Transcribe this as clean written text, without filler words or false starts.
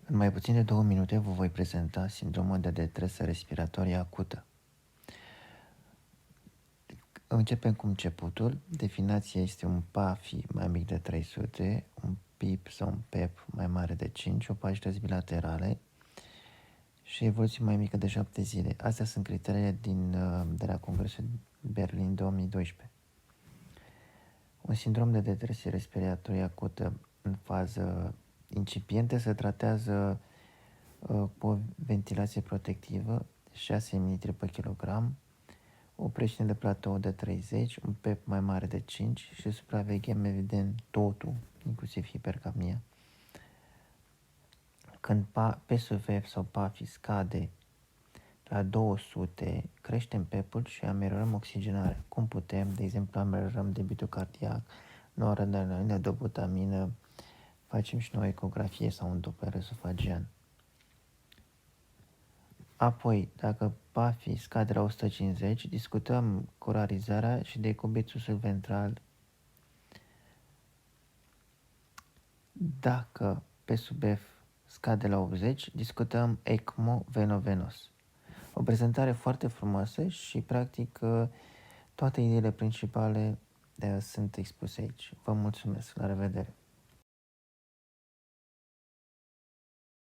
În mai puțin de 2 minute vă voi prezenta sindromul de detresă respiratorie acută. Începem cu începutul. Definiția este un PAFI mai mic de 300, un PIP sau un PEP mai mare de 5, opacități bilaterale și evoluție mai mică de 7 zile. Astea sunt criteriile de la Congresul Berlin 2012. Un sindrom de detresă respiratorie acută în fază incipientă se tratează cu o ventilație protectivă, 6 ml pe kilogram, o presiune de platou de 30, un PEP mai mare de 5 și supraveghem evident totul, inclusiv hipercapnia. Când PSVF sau PAFI scade la 200, creștem PEP-ul și ameliorăm oxigenarea. Cum putem? De exemplu, ameliorăm debitul cardiac, noradrenalină, doputamină, facem și noi ecografie sau un Doppler esofagian. Apoi, dacă PAFI scade la 150, discutăm coronarizarea și decubitul subventral. Dacă P/F scade la 80, discutăm ECMO veno-venos. O prezentare foarte frumoasă și, practic, toate ideile principale sunt expuse aici. Vă mulțumesc, la revedere!